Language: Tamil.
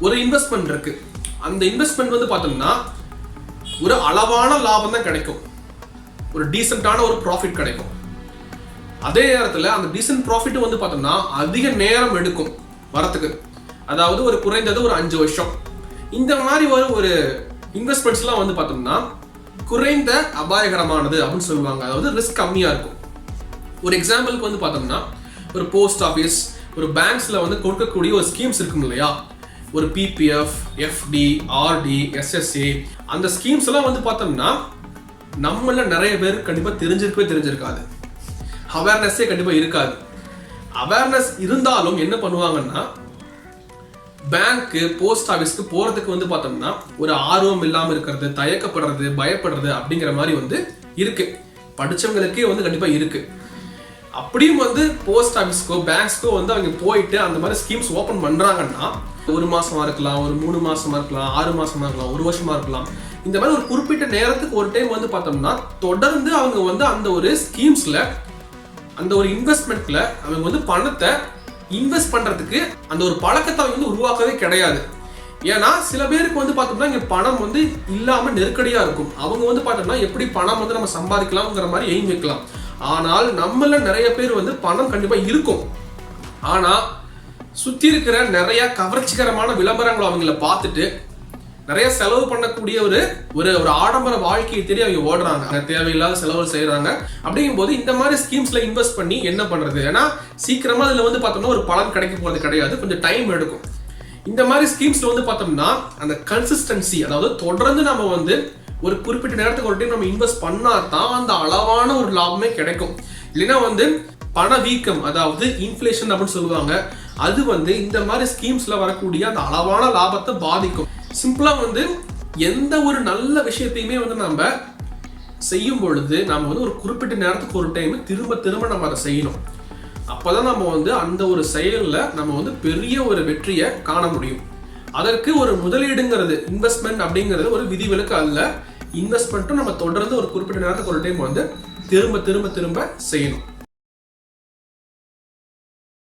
ஒரு இன்வெஸ்ட்மெண்ட் இருக்கு. அந்த இன்வெஸ்ட்மெண்ட் வந்து பார்த்தோம்னா ஒரு அளவான லாபம் தான் கிடைக்கும், ஒரு டீசென்டான ஒரு ப்ராஃபிட் கிடைக்கும். அதே நேரத்தில் அந்த டீசென்ட் ப்ராஃபிட் வந்து பார்த்தோம்னா அதிக நேரம் எடுக்கும் வரத்துக்கு. அதாவது ஒரு குறைந்தது ஒரு 5 வருஷம். இந்த மாதிரி ஒரு இன்வெஸ்ட்மெண்ட்ஸ்லாம் வந்து பார்த்தோம்னா குறைந்த அபாயகரமானது அப்படின்னு சொல்லுவாங்க. அதாவது ரிஸ்க் கம்மியாக இருக்கும். ஒரு எக்ஸாம்பிளுக்கு வந்து பார்த்தோம்னா ஒரு போஸ்ட் ஆஃபீஸ், ஒரு பேங்க்ஸில் வந்து கொடுக்கக்கூடிய ஒரு ஸ்கீம்ஸ் இருக்கும் இல்லையா, ஒரு பிபிஎஃப், எஃப்டி, ஆர்டி, எஸ்எஸ்ஏ, அந்த ஸ்கீம்ஸ் எல்லாம் வந்து பார்த்தோம்னா நம்மள நிறைய பேருக்கு கண்டிப்பாக தெரிஞ்சிருக்காது, அவேர்னஸே கண்டிப்பாக இருக்காது. அவேர்னஸ் இருந்தாலும் என்ன பண்ணுவாங்கன்னா பேங்க்கு, போஸ்ட் ஆஃபீஸ்க்கு போகிறதுக்கு வந்து பார்த்தோம்னா ஒரு ஆர்வம் இல்லாமல் இருக்கிறது, தயக்கப்படுறது, பயப்படுறது அப்படிங்கிற மாதிரி வந்து இருக்கு. படித்தவங்களுக்கே வந்து கண்டிப்பாக இருக்கு. அப்படியும் வந்து போஸ்ட் ஆஃபீஸ்க்கோ பேங்க்ஸ்க்கோ வந்து அவங்க போயிட்டு அந்த மாதிரி ஸ்கீம்ஸ் ஓப்பன் பண்ணுறாங்கன்னா 1 மாசமா இருக்கலாம், ஒரு 3 மாசமா இருக்கலாம், 6 மாசமா இருக்கலாம், 1 வருஷமா இருக்கலாம். இந்த மாதிரி ஒரு குறிப்பிட்ட நேரத்துக்கு ஒரு டைம் வந்து பார்த்தோம்னா தொடர்ந்து அவங்க வந்து அந்த ஒரு ஸ்கீம்ஸ்ல, அந்த ஒரு இன்வெஸ்ட்மெண்ட்ல அவங்க வந்து பணத்தை இன்வெஸ்ட் பண்றதுக்கு அந்த ஒரு பழக்கத்தை அவங்க வந்து உருவாக்கவே கிடையாது. ஏன்னா சில பேருக்கு வந்து பார்த்தோம்னா இங்க பணம் வந்து இல்லாம நெருக்கடியா இருக்கும். அவங்க வந்து பார்த்தோம்னா எப்படி பணம் வந்து நம்ம சம்பாதிக்கலாம்ங்கிற மாதிரி எய்ம் வைக்கலாம். ஆனால் நம்மள நிறைய பேர் வந்து பணம் கண்டிப்பா இருக்கும், ஆனா சுத்தி இருக்கிற நிறைய கவர்ச்சிகரமான விளம்பரங்களை அவங்கள பார்த்துட்டு நிறைய செலவு பண்ணக்கூடிய ஒரு ஒரு ஒரு ஆடம்பர வாழ்க்கையை தேடி அவங்க ஓடுறாங்க, தேவையில்லாத செலவு செய்யறாங்க. அப்படிங்கும் போது இந்த மாதிரி ஸ்கீம்ஸ்ல இன்வெஸ்ட் பண்ணி என்ன பண்றது? ஏன்னா சீக்கிரமா அதுல வந்து பார்த்தோம்னா ஒரு பலன் கிடைக்க போறது கிடையாது, கொஞ்சம் டைம் எடுக்கும். இந்த மாதிரி ஸ்கீம்ஸ்ல வந்து பார்த்தோம்னா அந்த கன்சிஸ்டன்சி, அதாவது தொடர்ந்து நம்ம வந்து ஒரு குறிப்பிட்ட நேரத்துக்கு ஒரு டைம் நம்ம இன்வெஸ்ட் பண்ணா தான் அந்த அளவான ஒரு லாபமே கிடைக்கும். இல்லைன்னா வந்து பணவீக்கம், அதாவது இன்ஃப்ளேஷன் அப்படின்னு சொல்லுவாங்க, அது வந்து இந்த மாதிரி ஸ்கீம்ஸ்ல வரக்கூடிய அந்த அளவான லாபத்தை பாதிக்கும். சிம்பிளா வந்து எந்த ஒரு நல்ல விஷயத்தையுமே வந்து நம்ம செய்யும் பொழுது நம்ம வந்து ஒரு குறிப்பிட்ட நேரத்துக்கு ஒரு டைம் திரும்ப திரும்ப நம்ம அதை செய்யணும். அப்பதான் நம்ம வந்து அந்த ஒரு செயல்ல நம்ம வந்து பெரிய ஒரு வெற்றியை காண முடியும். அதற்கு ஒரு முதலீடுங்கிறது, இன்வெஸ்ட்மெண்ட் அப்படிங்கிறது ஒரு விதிவிலக்கு அல்ல. இன்வெஸ்ட்மெண்ட்டும் நம்ம தொடர்ந்து ஒரு குறிப்பிட்ட நேரத்துக்கு ஒரு டைம் வந்து திரும்ப திரும்ப திரும்ப செய்யணும்.